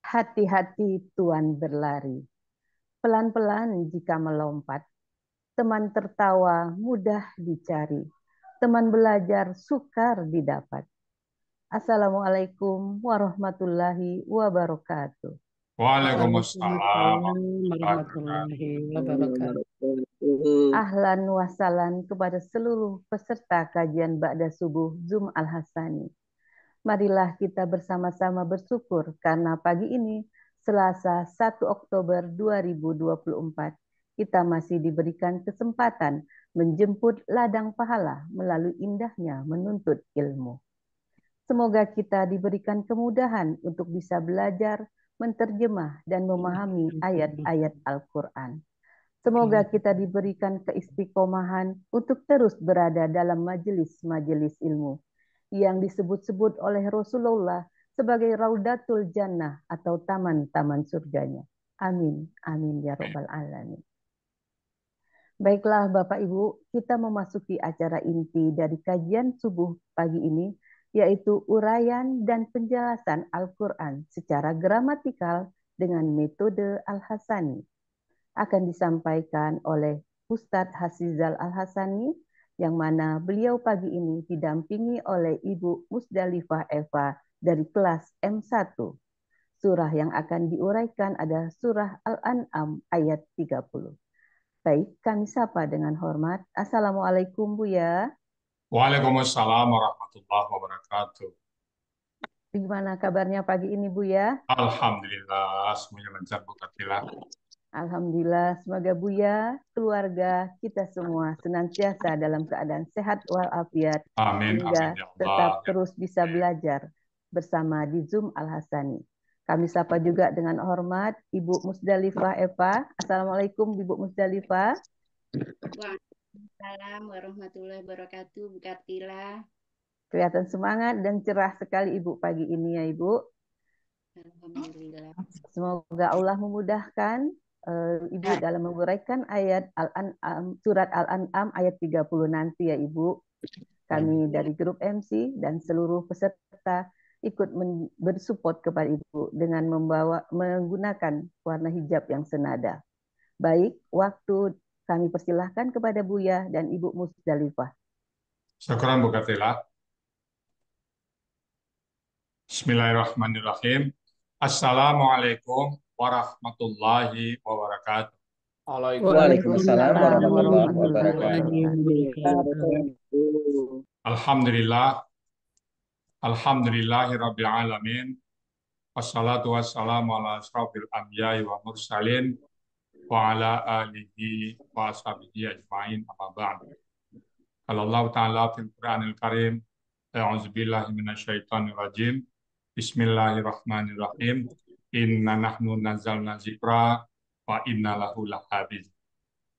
Hati-hati Tuan berlari, pelan-pelan jika melompat. Teman tertawa mudah dicari, teman belajar sukar didapat. Assalamualaikum warahmatullahi wabarakatuh. Waalaikumsalam Waalaikumsalam warahmatullahi wabarakatuh. warahmatullahi wabarakatuh. Ahlan wasalan kepada seluruh peserta kajian Ba'da Subuh Zoom Al-Hasani. Marilah kita bersama-sama bersyukur karena pagi ini, Selasa 1 Oktober 2024, kita masih diberikan kesempatan menjemput ladang pahala melalui indahnya menuntut ilmu. Semoga kita diberikan kemudahan untuk bisa belajar, menterjemah, dan memahami ayat-ayat Al-Quran. Semoga kita diberikan keistiqomahan untuk terus berada dalam majelis-majelis ilmu yang disebut-sebut oleh Rasulullah sebagai Raudatul Jannah atau taman-taman surganya. Amin, amin ya robbal alamin. Baiklah Bapak Ibu, kita memasuki acara inti dari kajian subuh pagi ini, yaitu uraian dan penjelasan Al-Quran secara gramatikal dengan metode Al-Hasani. Akan disampaikan oleh Ustadz Hasizal Al-Hasani, yang mana beliau pagi ini didampingi oleh Ibu Musdalifah Eva dari kelas M1. Surah yang akan diuraikan adalah surah Al-An'am ayat 30. Baik, kami sapa dengan hormat. Assalamualaikum Buya. Waalaikumsalam warahmatullahi wabarakatuh. Gimana kabarnya pagi ini Buya? Alhamdulillah, semuanya lancar Bu Katila. Alhamdulillah, semoga Buya, keluarga, kita semua senantiasa dalam keadaan sehat walafiat, Amin, amin hingga ya tetap Allah. terus bisa belajar bersama di Zoom Al-Hasani. Kami sapa juga dengan hormat Ibu Musdalifah Eva. Assalamualaikum Ibu Musdalifah. Waalaikumsalam warahmatullahi wabarakatuh, Bu Kartila. Kelihatan semangat dan cerah sekali Ibu pagi ini ya Ibu. Alhamdulillah. Semoga Allah memudahkan Ibu dalam menguraikan ayat Al-An'am, surat Al-An'am ayat 30 nanti ya Ibu. Kami dari grup MC dan seluruh peserta ikut bersupport kepada Ibu dengan menggunakan warna hijab yang senada. Baik, waktu kami persilahkan kepada Buya dan Ibu Musdalifah. Syukran Bu Katila. Bismillahirrahmanirrahim. Assalamualaikum warahmatullahi wabarakatuh. Waalaikumsalam warahmatullahi warahmatullahi wabarakatuh. Alhamdulillah, alhamdulillahirabbil alamin. Wassalatu wassalamu ala asrofil anbiya'i wa mursalin wa ala alihi wa ashabihi ajma'in amma ba'd. Allah Ta'ala fil Qur'anil Karim, a'udzubillahi minasyaitonir rajim. Bismillahirrahmanirrahim. Inna nahnu nazzalna dzikra wa inna lahu lahafiz.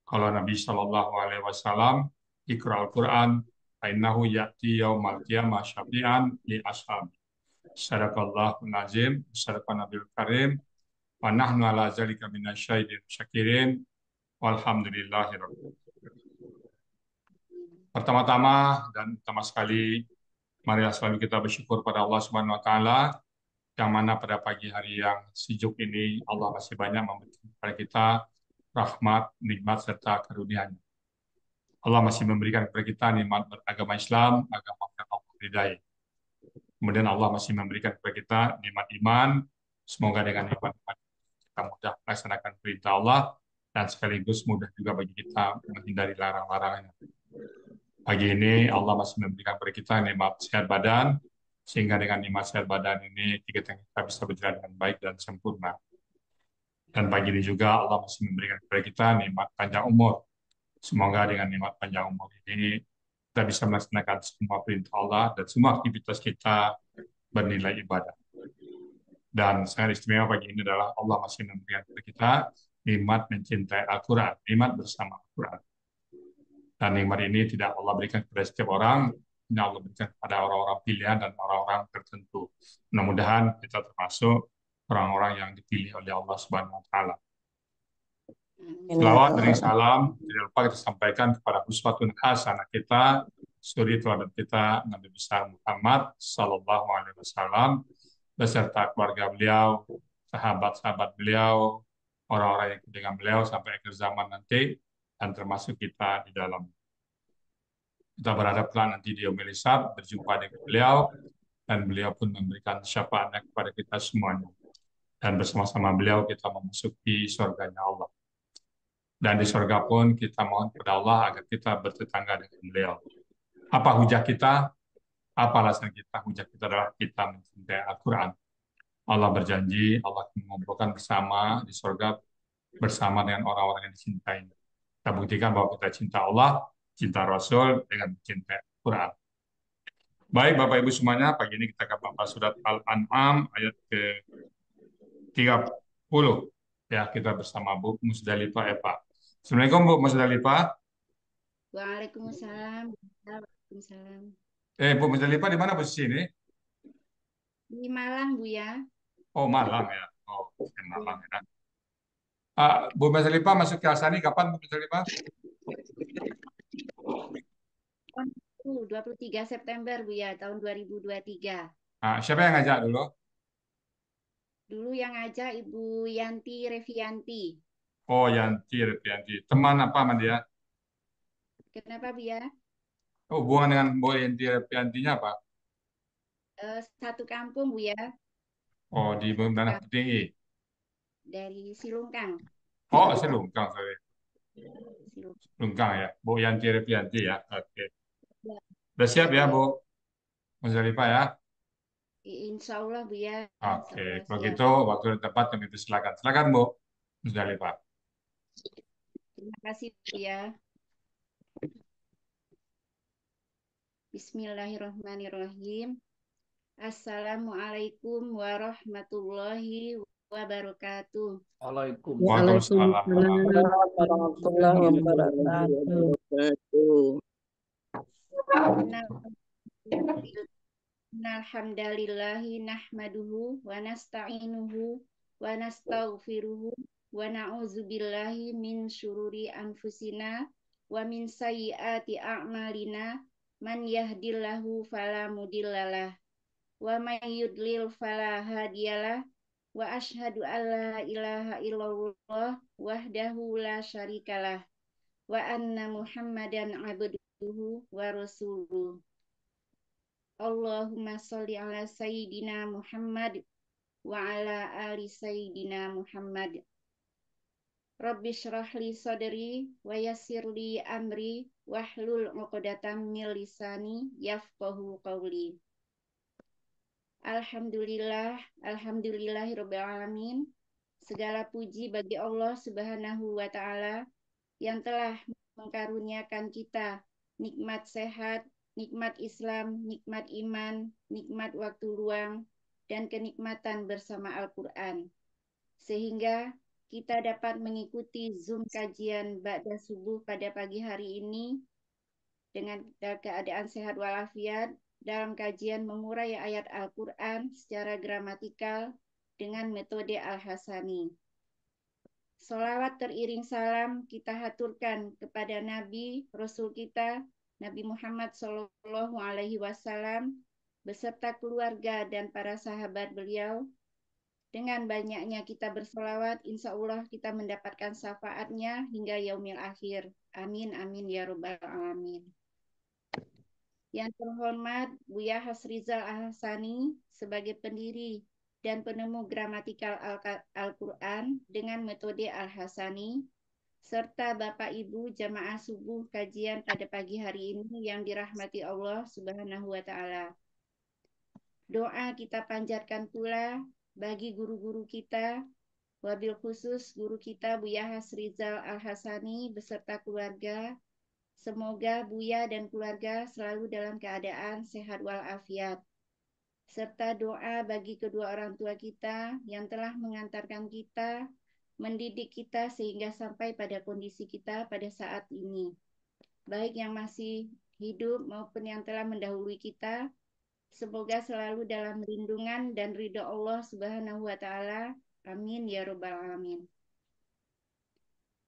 Kalau Nabi Shallallahu alaihi wasallam Iqra'ul Qur'an fa innahu ya'ti yaumal qiyamah syafi'an li ashabi. Sadaqallahul azim, sadaqan Nabiul Karim, wa nahnu ala zalika minasyahidin syakirin, walhamdulillahirabbil alamin. Pertama-tama dan utama sekali, marilah selalu kita bersyukur pada Allah Subhanahu wa taala, yang mana pada pagi hari yang sejuk ini Allah masih banyak memberikan kepada kita rahmat, nikmat serta karunia-Nya. Allah masih memberikan kepada kita nikmat beragama Islam, agama yang Allah ridai. Kemudian Allah masih memberikan kepada kita nikmat iman. Semoga dengan nikmat iman kita mudah melaksanakan perintah Allah dan sekaligus mudah juga bagi kita menghindari larang-larangannya. Pagi ini Allah masih memberikan kepada kita nikmat sehat badan, sehingga dengan nikmat sehat badan ini kita bisa berjalan dengan baik dan sempurna. Dan pagi ini juga Allah masih memberikan kepada kita nikmat panjang umur. Semoga dengan nikmat panjang umur ini kita bisa melaksanakan semua perintah Allah dan semua aktivitas kita bernilai ibadah. Dan sangat istimewa pagi ini adalah Allah masih memberikan kepada kita nikmat mencintai Al-Quran, nikmat bersama Al-Quran. Dan nikmat ini tidak Allah berikan kepada setiap orang, ini Allah berikan kepada orang-orang pilihan dan orang-orang tertentu. Mudah-mudahan kita termasuk orang-orang yang dipilih oleh Allah Subhanahu wa taala. Selawat dan salam tidak lupa kita sampaikan kepada uswatun hasanah kita, suri teladan kita Nabi besar Muhammad Sallallahu Alaihi Wasallam beserta keluarga beliau, sahabat-sahabat beliau, orang-orang yang ikut dengan beliau sampai akhir zaman nanti, dan termasuk kita di dalam. Kita berharap nanti di yaumil hisab berjumpa dengan beliau, dan beliau pun memberikan syafaatnya kepada kita semuanya. Dan bersama-sama beliau kita memasuki surganya Allah. Dan di surga pun kita mohon kepada Allah agar kita bertetangga dengan beliau. Apa hujah kita? Apa alasan kita? Hujah kita adalah kita mencintai Al-Quran. Allah berjanji, Allah mengumpulkan bersama di surga bersama dengan orang-orang yang dicintai. Kita buktikan bahwa kita cinta Allah, cinta Rasul dengan mencintai Al-Quran. Baik Bapak Ibu semuanya, pagi ini kita akan membahas surat Al-An'am ayat ke-30. Ya, kita bersama Bu Musdalifah Eva. Assalamualaikum Bu Musdalifah. Waalaikumsalam. Waalaikumsalam. Bu Musdalifah di mana posisi ini? Di Malang, Bu ya. Oh, Malang ya. Oh, Malang ya. Bu Musdalifah masuk ke Asani kapan Bu Musdalifah? 23 September Bu ya, tahun 2023. Siapa yang ngajak dulu? Dulu yang ngajak Ibu Yanti Revianti. Oh, Yanti Revianti. Teman apa sama dia? Kenapa Bu ya? Oh, hubungan dengan Bu Yanti Reviantinya apa? Satu kampung Bu ya. Oh, di Tanah Tinggi. Dari Silungkang. Oh, Silungkang, sorry. Silungkang. Silungkang ya. Bu Yanti Revianti ya. Oke. Ya. Udah siap ya, Bu Musdalifah ya? Insya Allah Bu ya. Oke, kalau gitu waktu dan tempat kami persilakan. Silakan Bu Musdalifah. Terima kasih Bu ya. Bismillahirrahmanirrahim. Assalamualaikum warahmatullahi wabarakatuh. Waalaikumsalam warahmatullahi wabarakatuh. Alhamdulillahi nahmaduhu wa nasta'inuhu wa nastaghfiruhu wa na'udzubillahi min syururi anfusina wa min sayyiati a'malina man yahdillahu fala mudhillalah wa may yudlil fala hadiyalah wa asyhadu an la ilaha illallah wahdahu la syarikalah wa anna muhammadan abduhu wa rasuluh. Allahumma sholli ala sayyidina Muhammad wa ala ali sayyidina Muhammad. Rabbi shrah li sadri wa yassir li amri wahlul 'uqdatam min lisani yafqahu qawli. Alhamdulillahirabbil alamin. Segala puji bagi Allah Subhanahu wa taala yang telah mengkaruniakan kita nikmat sehat, nikmat Islam, nikmat iman, nikmat waktu luang, dan kenikmatan bersama Al-Quran. Sehingga kita dapat mengikuti Zoom kajian Ba'da Subuh pada pagi hari ini dengan keadaan sehat walafiat dalam kajian mengurai ayat Al-Quran secara gramatikal dengan metode Al-Hasani. Sholawat teriring salam kita haturkan kepada Nabi, Rasul kita, Nabi Muhammad Sallallahu Alaihi Wasallam, beserta keluarga dan para sahabat beliau. Dengan banyaknya kita bersolawat, insya Allah kita mendapatkan syafaatnya hingga yaumil akhir. Amin, amin, ya Rabbal Alamin. Yang terhormat Buya Hasrizal Al-Hasani sebagai pendiri dan penemu gramatikal Al-Quran dengan metode Al-Hasani, serta Bapak Ibu jamaah subuh kajian pada pagi hari ini yang dirahmati Allah Subhanahu wa Ta'ala. Doa kita panjatkan pula bagi guru-guru kita, wabil khusus guru kita Buya Hasrizal Al-Hasani beserta keluarga. Semoga Buya dan keluarga selalu dalam keadaan sehat walafiat. Serta doa bagi kedua orang tua kita yang telah mengantarkan kita, mendidik kita sehingga sampai pada kondisi kita pada saat ini. Baik yang masih hidup maupun yang telah mendahului kita, semoga selalu dalam lindungan dan ridha Allah Subhanahu wa Ta'ala. Amin ya Rabbal Alamin.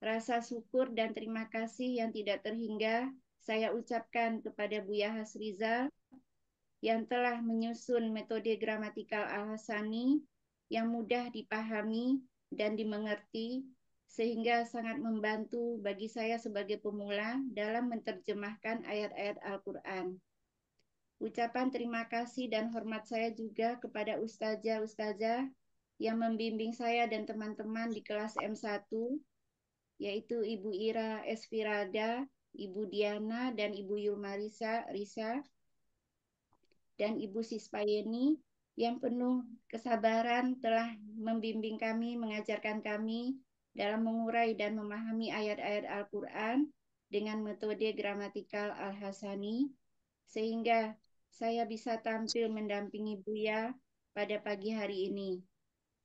Rasa syukur dan terima kasih yang tidak terhingga saya ucapkan kepada Buya Hasrizal yang telah menyusun metode gramatikal Al-Hasani yang mudah dipahami dan dimengerti sehingga sangat membantu bagi saya sebagai pemula dalam menerjemahkan ayat-ayat Al-Quran. Ucapan terima kasih dan hormat saya juga kepada ustazah-ustazah yang membimbing saya dan teman-teman di kelas M1, yaitu Ibu Ira Esfirada, Ibu Diana, dan Ibu Yulma Risa, dan Ibu Sispayeni yang penuh kesabaran telah membimbing kami, mengajarkan kami dalam mengurai dan memahami ayat-ayat Al-Quran dengan metode gramatikal Al-Hasani, sehingga saya bisa tampil mendampingi Buya pada pagi hari ini.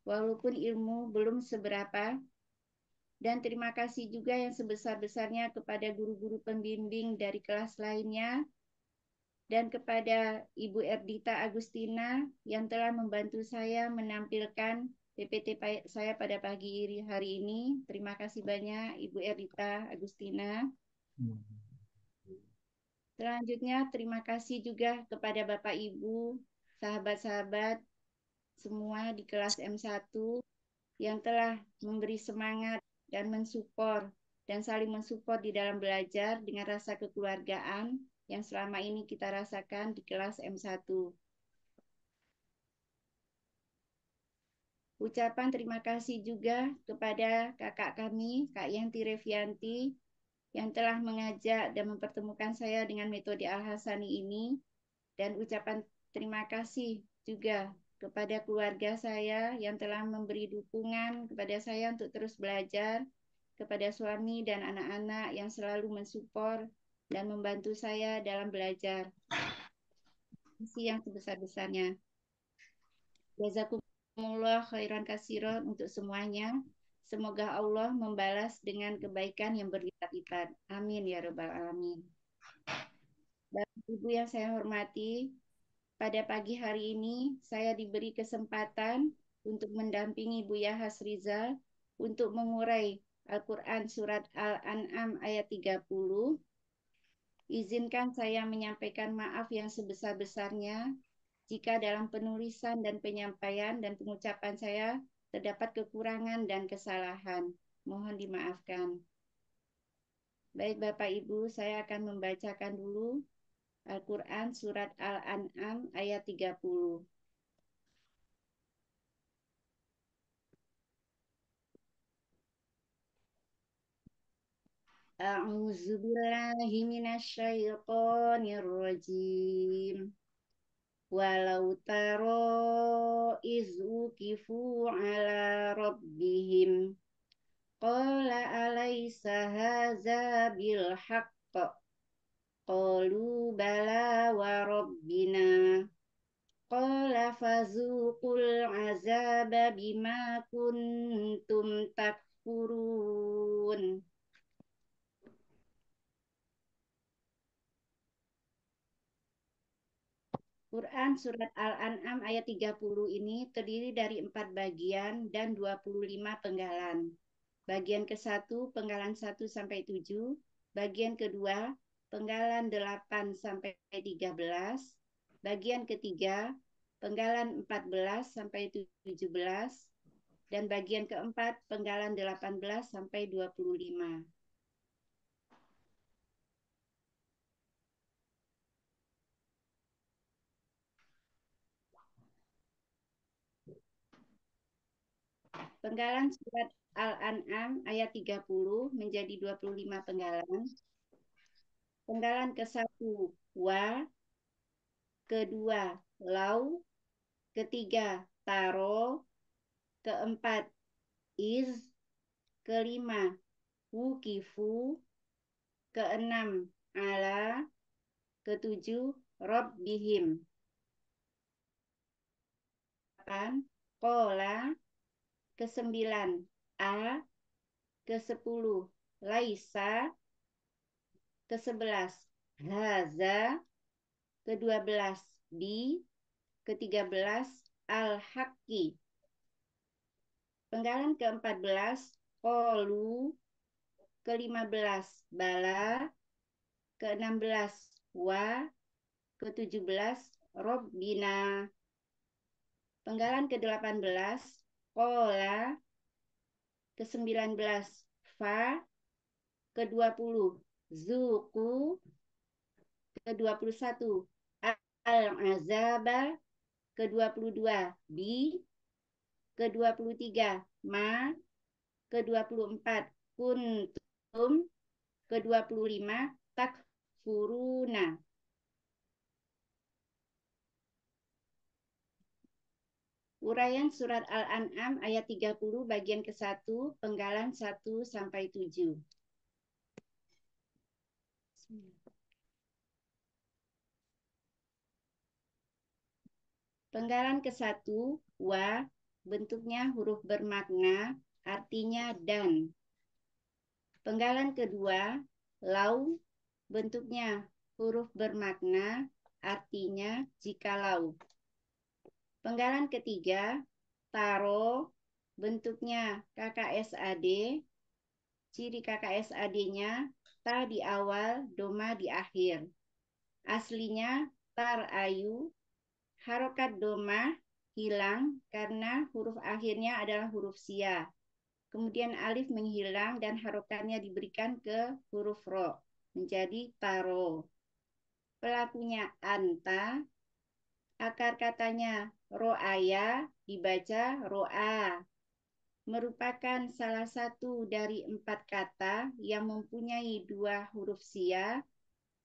Walaupun ilmu belum seberapa, dan terima kasih juga yang sebesar-besarnya kepada guru-guru pembimbing dari kelas lainnya dan kepada Ibu Erdita Agustina yang telah membantu saya menampilkan PPT saya pada pagi hari ini. Terima kasih banyak Ibu Erdita Agustina. Selanjutnya terima kasih juga kepada Bapak Ibu, sahabat-sahabat semua di kelas M1 yang telah memberi semangat dan mensupport dan saling mensupport di dalam belajar dengan rasa kekeluargaan yang selama ini kita rasakan di kelas M1. Ucapan terima kasih juga kepada kakak kami, Kak Yanti Revianti, yang telah mengajak dan mempertemukan saya dengan metode Al-Hasani ini. Dan ucapan terima kasih juga kepada keluarga saya yang telah memberi dukungan kepada saya untuk terus belajar, kepada suami dan anak-anak yang selalu mensupport dan membantu saya dalam belajar. Terima kasih yang sebesar-besarnya. Jazakumullah khairan katsiran untuk semuanya. Semoga Allah membalas dengan kebaikan yang berlipat-lipat. Amin ya rabbal alamin. Bapak Ibu yang saya hormati, pada pagi hari ini saya diberi kesempatan untuk mendampingi Buya Hasrizal untuk mengurai Al-Quran Surat Al-An'am ayat 30. Izinkan saya menyampaikan maaf yang sebesar-besarnya jika dalam penulisan dan penyampaian dan pengucapan saya terdapat kekurangan dan kesalahan. Mohon dimaafkan. Baik Bapak Ibu, saya akan membacakan dulu Al-Quran Surat Al-An'am ayat 30. A'udzu billahi minasyaitonir rajim. Walau taro izu kifu ala rabbihim qala alaysa hadza bil haqq qalu bala wa rabbina qala fazuqul azaba bima kuntum takfurun. Quran Surat Al-An'am ayat 30 ini terdiri dari 4 bagian dan 25 penggalan. Bagian ke-1, penggalan 1 sampai 7. Bagian kedua, penggalan 8 sampai 13. Bagian ketiga, penggalan 14 sampai 17. Dan bagian keempat, penggalan 18 sampai 25. Penggalan surat Al-An'am ayat 30 menjadi 25 penggalan. Penggalan ke-1 wa, kedua lau, ketiga taro, keempat iz, kelima wukifu, keenam ala, ketujuh rabbihim, kola, ke-9 a, ke-10 laisa, ke-11 haza, ke-12 bi, ke-13 al-haqqi. Penggalan ke-14 qalu, ke-15 bala, ke-16 wa, ke-17 Robbina. Penggalan ke-18 Qola, ke-19 fa, ke-20 zuku, ke-21 al-azaba, ke-22 bi, ke-23 ma, ke-24 kuntum, ke-25 takfuruna. Uraian surat Al-An'am ayat 30 bagian ke-1 penggalan 1 sampai 7. Penggalan ke-1 wa, bentuknya huruf bermakna, artinya dan. Penggalan kedua lau, bentuknya huruf bermakna, artinya jikalau. Penggalan ketiga taro, bentuknya KKSAD, ciri KKSAD-nya ta di awal, doma di akhir. Aslinya tar ayu, harokat doma hilang karena huruf akhirnya adalah huruf sia. Kemudian alif menghilang dan harokatnya diberikan ke huruf ro, menjadi taro. Pelakunya anta, akar katanya ro'aya, dibaca ro'a. Merupakan salah satu dari 4 kata yang mempunyai 2 huruf sia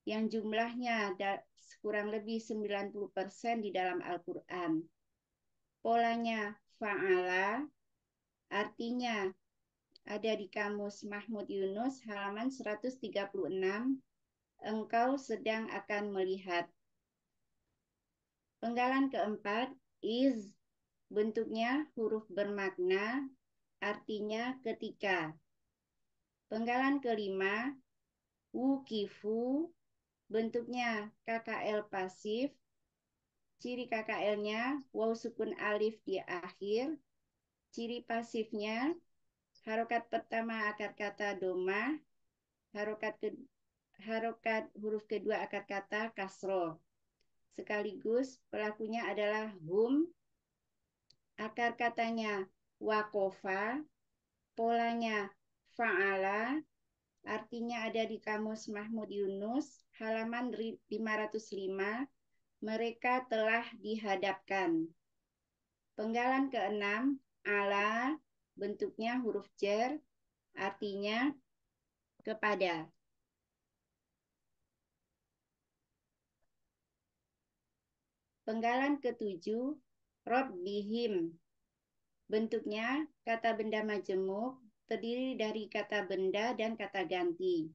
yang jumlahnya kurang lebih 90% di dalam Al-Quran. Polanya fa'ala, artinya ada di Kamus Mahmud Yunus halaman 136, engkau sedang akan melihat. Penggalan keempat, is, bentuknya huruf bermakna, artinya ketika. Penggalan kelima, wukifu, bentuknya KKL pasif, ciri KKL-nya waw sukun alif di akhir, ciri pasifnya harokat pertama akar kata doma, harokat huruf kedua akar kata kasro. Sekaligus pelakunya adalah hum, akar katanya wakofa, polanya fa'ala, artinya ada di Kamus Mahmud Yunus, halaman 505, mereka telah dihadapkan. Penggalan keenam, ala, bentuknya huruf jar, artinya kepada. Penggalan ketujuh, Robbihim, bentuknya kata benda majemuk, terdiri dari kata benda dan kata ganti.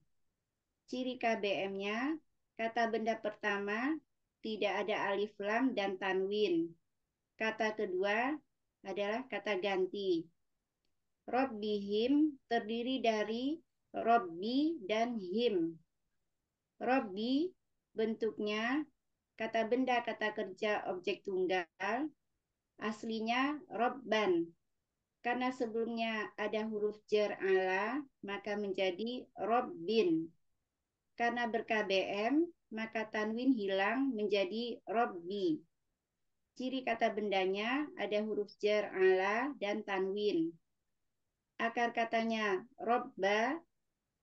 Ciri KBM-nya, kata benda pertama tidak ada alif lam dan tanwin. Kata kedua adalah kata ganti. Robbihim terdiri dari Robbi dan him. Robbi bentuknya kata benda kata kerja objek tunggal, aslinya robban. Karena sebelumnya ada huruf jar ala, maka menjadi robbin. Karena ber-KBM, maka tanwin hilang menjadi robbi. Ciri kata bendanya ada huruf jar ala dan tanwin. Akar katanya robba,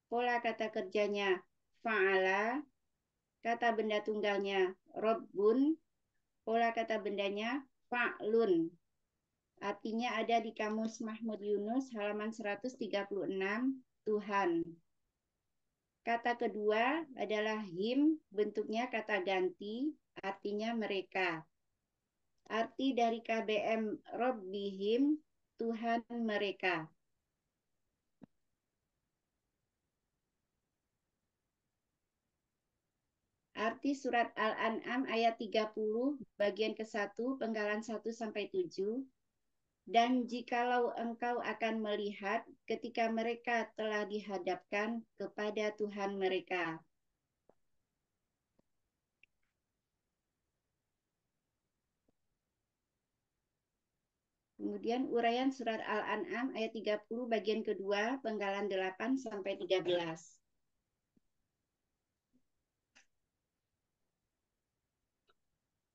pola kata kerjanya fa'ala, kata benda tunggalnya robbun, pola kata bendanya fa'lun. Artinya ada di Kamus Mahmud Yunus halaman 136, Tuhan. Kata kedua adalah him, bentuknya kata ganti, artinya mereka. Arti dari KBM Robbihim, Tuhan mereka. Arti surat Al-An'am ayat 30 bagian ke-1 penggalan 1 sampai 7. Dan jikalau engkau akan melihat ketika mereka telah dihadapkan kepada Tuhan mereka. Kemudian uraian surat Al-An'am ayat 30 bagian kedua penggalan 8 sampai 13.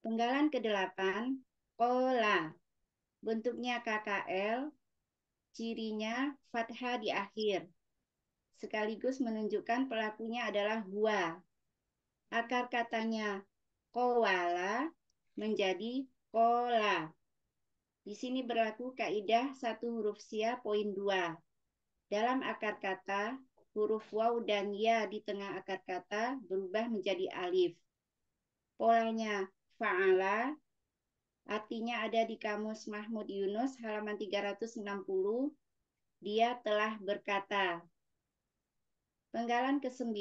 Penggalan ke-8, kola. Bentuknya KKL, cirinya fathah di akhir. Sekaligus menunjukkan pelakunya adalah huwa. Akar katanya kowala menjadi kola. Di sini berlaku kaidah satu huruf sia poin 2. Dalam akar kata, huruf waw dan ya di tengah akar kata berubah menjadi alif. Polanya fa'ala, artinya ada di Kamus Mahmud Yunus halaman 360, dia telah berkata. Penggalan ke-9,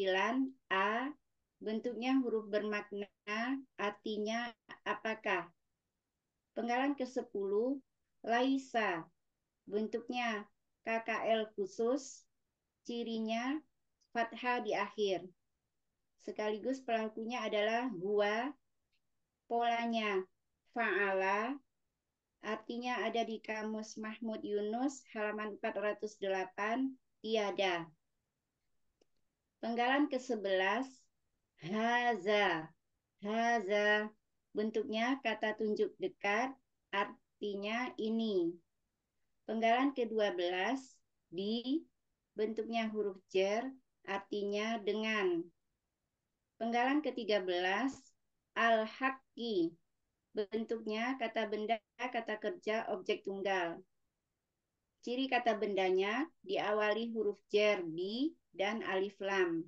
A, bentuknya huruf bermakna, artinya apakah. Penggalan ke-10, laisa, bentuknya KKL khusus, cirinya fathah di akhir. Sekaligus pelakunya adalah huwa, polanya fa'ala, artinya ada di Kamus Mahmud Yunus halaman 408, tiada. Penggalan ke-11, haza. Haza, bentuknya kata tunjuk dekat, artinya ini. Penggalan ke-12, di, bentuknya huruf jar, artinya dengan. Penggalan ke-13, al-haqqi, bentuknya kata benda, kata kerja, objek tunggal. Ciri kata bendanya diawali huruf jar, bi, dan alif lam.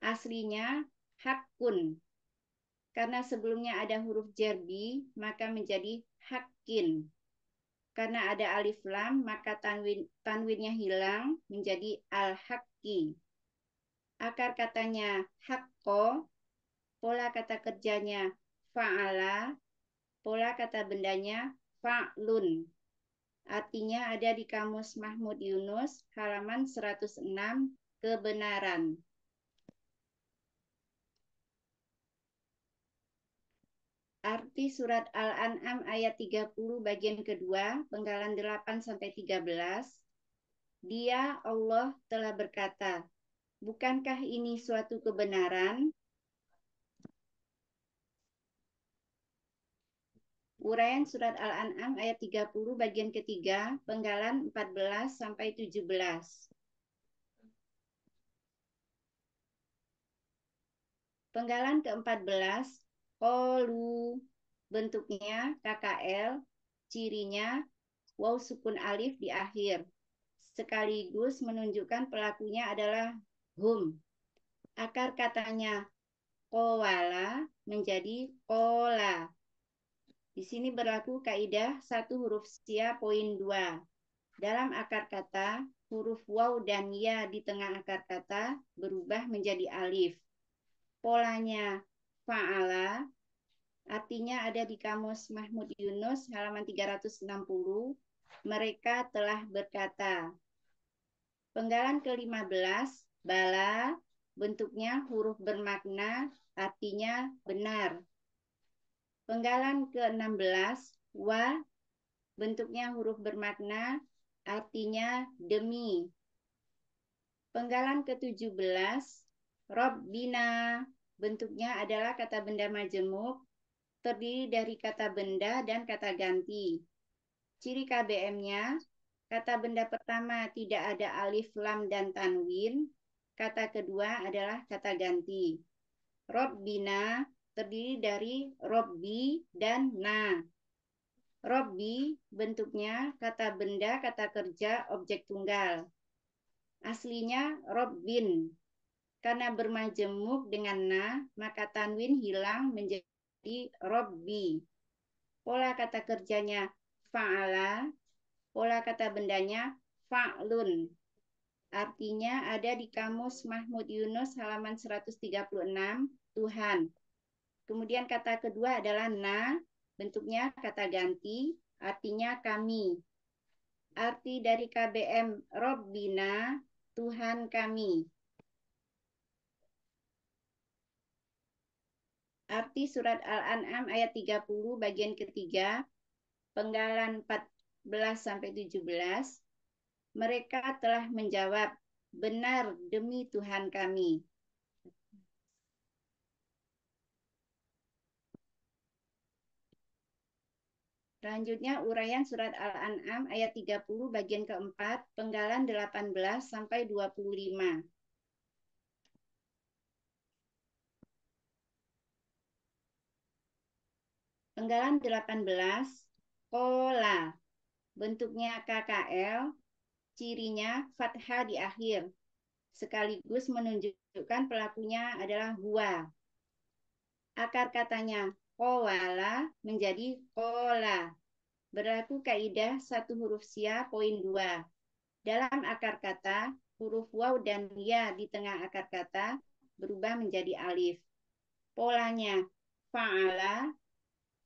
Aslinya hakun. Karena sebelumnya ada huruf jar bi, maka menjadi hakin. Karena ada alif lam, maka tanwinnya hilang menjadi al-haqqi. Akar katanya hakko, pola kata kerjanya fa'ala, pola kata bendanya fa'lun. Artinya ada di Kamus Mahmud Yunus halaman 106, kebenaran. Arti surat Al-An'am ayat 30 bagian kedua, penggalan 8-13. Dia Allah telah berkata, bukankah ini suatu kebenaran? Uraian surat Al-An'am ayat 30 bagian ketiga, penggalan 14-17. Penggalan ke-14, qalu, bentuknya KKL, cirinya waw sukun alif di akhir. Sekaligus menunjukkan pelakunya adalah hum. Akar katanya qawala menjadi qola. Di sini berlaku kaidah satu huruf sia poin 2. Dalam akar kata, huruf waw dan ya di tengah akar kata berubah menjadi alif. Polanya fa'ala, artinya ada di Kamus Mahmud Yunus halaman 360. Mereka telah berkata. Penggalan ke-15, bala, bentuknya huruf bermakna, artinya benar. Penggalan ke-16, wa, bentuknya huruf bermakna, artinya demi. Penggalan ke-17, Rabbina, bentuknya adalah kata benda majemuk, terdiri dari kata benda dan kata ganti. Ciri KBM-nya, kata benda pertama tidak ada alif, lam, dan tanwin. Kata kedua adalah kata ganti. Rabbina terdiri dari Robbi dan na. Robbi bentuknya kata benda, kata kerja, objek tunggal. Aslinya Robbin. Karena bermajemuk dengan na, maka tanwin hilang menjadi Robbi. Pola kata kerjanya fa'ala, pola kata bendanya fa'lun. Artinya ada di Kamus Mahmud Yunus halaman 136, Tuhan. Kemudian kata kedua adalah na, bentuknya kata ganti, artinya kami. Arti dari KBM Robbina, Tuhan kami. Arti surat Al-An'am ayat 30 bagian ketiga, penggalan 14-17. Mereka telah menjawab, benar demi Tuhan kami. Selanjutnya uraian surat Al-An'am ayat 30 bagian keempat, penggalan 18 sampai 25. Penggalan 18, Kola, bentuknya KKL, cirinya fathah di akhir, sekaligus menunjukkan pelakunya adalah huwa. Akar katanya Kowala menjadi Kola. Berlaku kaidah satu huruf sia poin 2. Dalam akar kata, huruf waw dan ya di tengah akar kata berubah menjadi alif. Polanya fa'ala,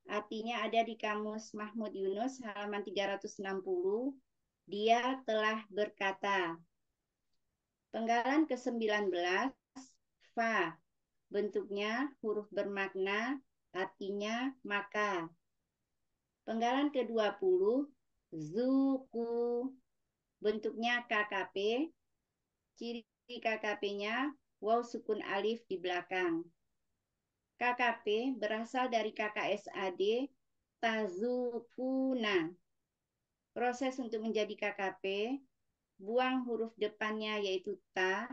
artinya ada di kamus Mahmud Yunus halaman 360. Dia telah berkata. Penggalan ke-19, fa. Bentuknya huruf bermakna, artinya maka. Penggalan ke-20, zuku. Bentuknya KKP, ciri KKP-nya waw sukun alif di belakang. KKP berasal dari KKSAD, tazukuna. Proses untuk menjadi KKP, buang huruf depannya yaitu ta,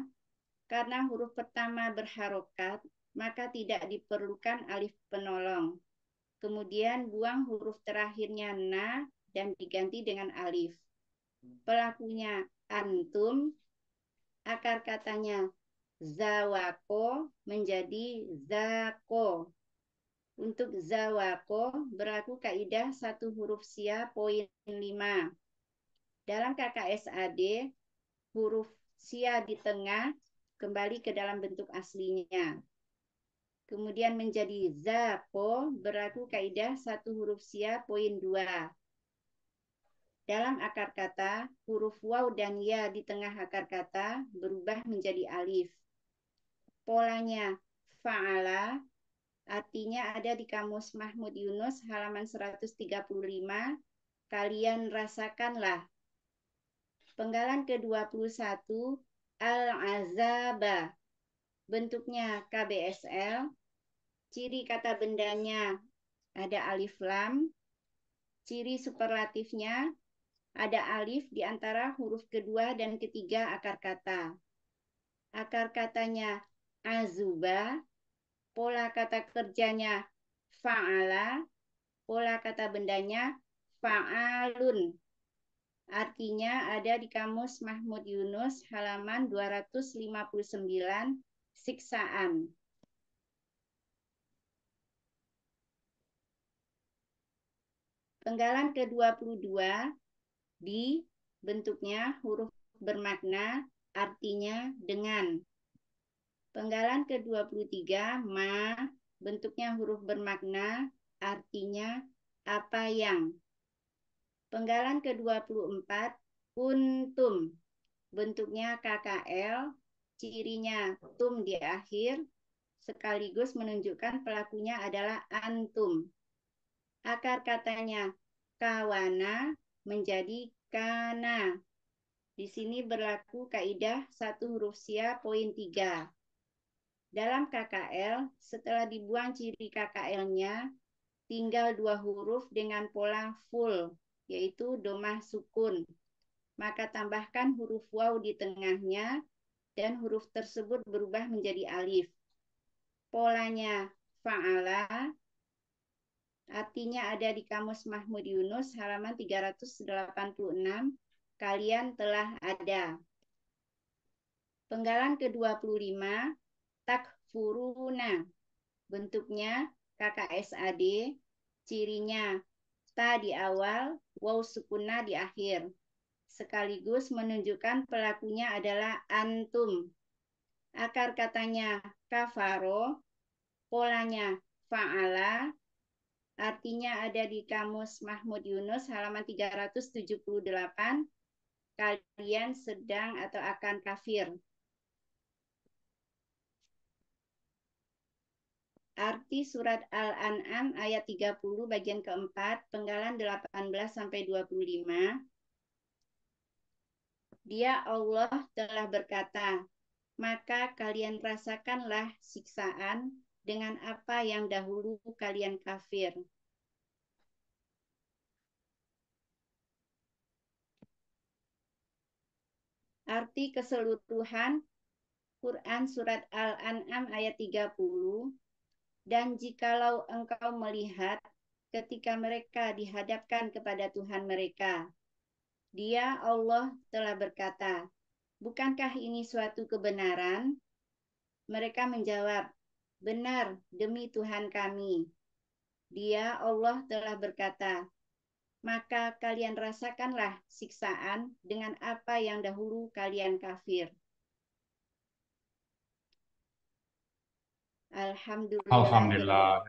karena huruf pertama berharokat, maka tidak diperlukan alif penolong. Kemudian buang huruf terakhirnya na dan diganti dengan alif. Pelakunya antum, akar katanya zawako menjadi zako. Untuk zawako berlaku kaidah satu huruf sia poin 5. Dalam KKSAD, huruf sia di tengah kembali ke dalam bentuk aslinya. Kemudian menjadi zako berlaku kaidah satu huruf sia poin 2. Dalam akar kata, huruf waw dan ya di tengah akar kata berubah menjadi alif. Polanya fa'ala, artinya ada di kamus Mahmud Yunus halaman 135. Kalian rasakanlah. Penggalan ke-21, al-azaba. Bentuknya KBSL, ciri kata bendanya ada alif lam, ciri superlatifnya ada alif di antara huruf kedua dan ketiga akar kata. Akar katanya azuba, pola kata kerjanya fa'ala, pola kata bendanya fa'alun. Artinya ada di kamus Mahmud Yunus halaman 259, siksaan. Penggalan ke-22, di, bentuknya huruf bermakna, artinya dengan. Penggalan ke-23, ma, bentuknya huruf bermakna, artinya apa yang. Penggalan ke-24, kuntum, bentuknya KKL, cirinya tum di akhir, sekaligus menunjukkan pelakunya adalah antum. Akar katanya kawana menjadi kana. Di sini berlaku kaidah satu huruf sia poin 3. Dalam KKL, setelah dibuang ciri KKL-nya, tinggal 2 huruf dengan pola full, yaitu domah sukun. Maka tambahkan huruf waw di tengahnya, dan huruf tersebut berubah menjadi alif. Polanya fa'ala, artinya ada di kamus Mahmud Yunus halaman 386, kalian telah ada. Penggalan ke-25, takfuruna, bentuknya KKSAD, cirinya ta di awal, waw sukuna di akhir, sekaligus menunjukkan pelakunya adalah antum. Akar katanya kafaro, polanya fa'ala, artinya ada di kamus Mahmud Yunus halaman 378, kalian sedang atau akan kafir. Arti surat Al-An'am ayat 30 bagian keempat, penggalan 18 sampai 25. Dia Allah telah berkata, maka kalian rasakanlah siksaan dengan apa yang dahulu kalian kafir. Arti keseluruhan Quran Surat Al-An'am ayat 30. Dan jikalau engkau melihat ketika mereka dihadapkan kepada Tuhan mereka, Dia Allah telah berkata, bukankah ini suatu kebenaran? Mereka menjawab, benar demi Tuhan kami. Dia Allah telah berkata, maka kalian rasakanlah siksaan dengan apa yang dahulu kalian kafir. Alhamdulillah.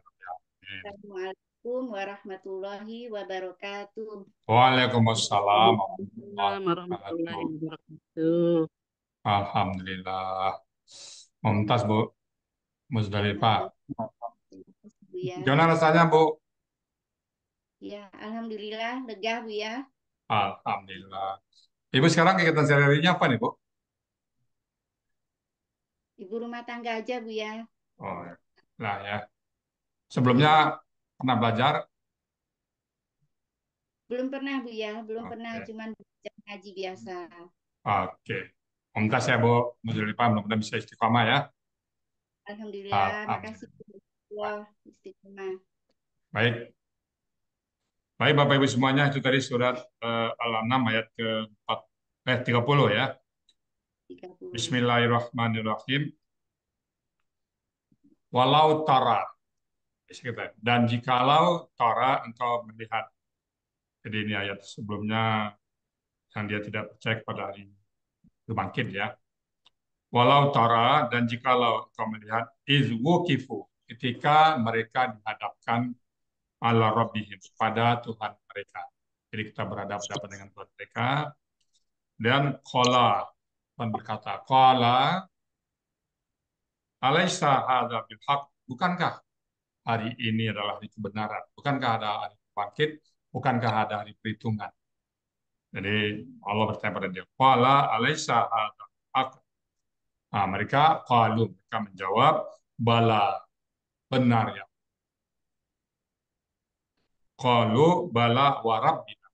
Assalamualaikum warahmatullahi wabarakatuh. Waalaikumsalam warahmatullahi warahmatullahi wabarakatuh. wabarakatuh. Alhamdulillah. Mumtaz, Bu. Musdalifah. Bu ya. Gimana rasanya, Bu? Ya, alhamdulillah lega Bu ya. Alhamdulillah. Ibu sekarang kegiatan sehari-harinya apa nih, Bu? Ibu rumah tangga aja Bu ya. Oh, lah ya. Sebelumnya pernah belajar? Belum pernah Bu ya, belum pernah, Oke. cuman belajar ngaji biasa. Oke. Mumtaz ya, Bu. Musdalifah, mudah-mudahan bisa istiqomah ya. Alhamdulillah, makasih Alhamdulillah. Allah istiqomah. Baik. Baik, Bapak Ibu semuanya, itu tadi surat Al-An'am ayat ke-4, 30 ya. 30. Bismillahirrahmanirrahim. Walau tara. Dan jikalau tara engkau melihat. Jadi ini ayat sebelumnya yang dia tidak percaya kepada hari bangkit ya. Walau tara, dan jikalau engkau melihat izwukifu, ketika mereka dihadapkan ala rabbihim, pada Tuhan mereka. Jadi kita berhadapan dengan Tuhan mereka. Dan qala, Tuhan berkata, qala alaisa hadza bil haq, bukankah hari ini adalah hari kebenaran? Bukankah ada hari bangkit? Bukankah ada hari perhitungan? Jadi Allah bertanya pada dia, qala alaisa hadza bil haq. Nah, mereka menjawab, bala, benar ya. Qalu bala wa rabbina,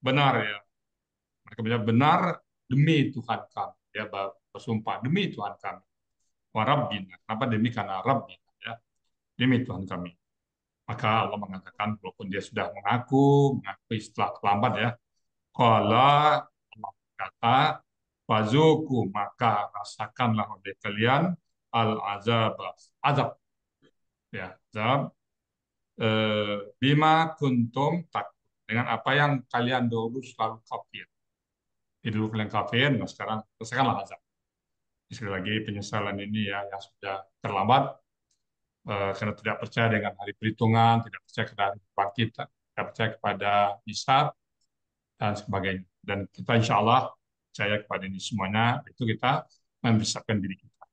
benar ya. Mereka menjawab, benar demi Tuhan kami. Ya, bersumpah demi Tuhan kami. Wa rabbina, kenapa demi? Karena rabbina ya, demi Tuhan kami. Maka Allah mengatakan, walaupun dia sudah mengaku setelah terlambat ya, qala, Allah berkata, fazuku, maka rasakanlah oleh kalian al-azab, azab ya, azab bima kuntum takfur, dengan apa yang kalian dulu selalu kafir. Jadi dulu kalian kafir, nah sekarang rasakanlah azab. Sekali lagi penyesalan ini ya yang sudah terlambat karena tidak percaya dengan hari perhitungan, tidak percaya kepada hari bangkit, tidak percaya kepada hisab dan sebagainya. Dan kita insya Allah percaya kepada ini semuanya, itu kita mempersiapkan diri kita.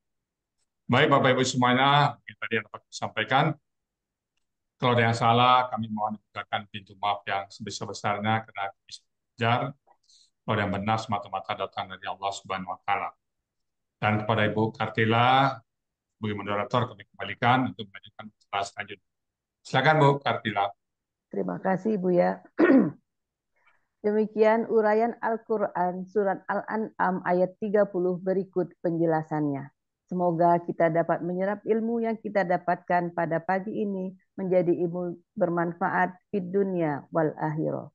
Baik Bapak Ibu semuanya, yang tadi yang dapat saya sampaikan. Kalau ada yang salah, kami mohon dibukakan pintu maaf yang sebesar-besarnya karena kami bisa belajar. Kalau ada yang benar, semata-mata datang dari Allah Subhanahu wa Ta'ala. Dan kepada Ibu Kartila, sebagai moderator, kami kembalikan untuk melanjutkan kelas selanjutnya. Silakan Bu Kartila. Terima kasih Bu ya. Demikian uraian Al-Quran Surat Al-An'am ayat 30 berikut penjelasannya. Semoga kita dapat menyerap ilmu yang kita dapatkan pada pagi ini menjadi ilmu bermanfaat di dunia wal akhirah.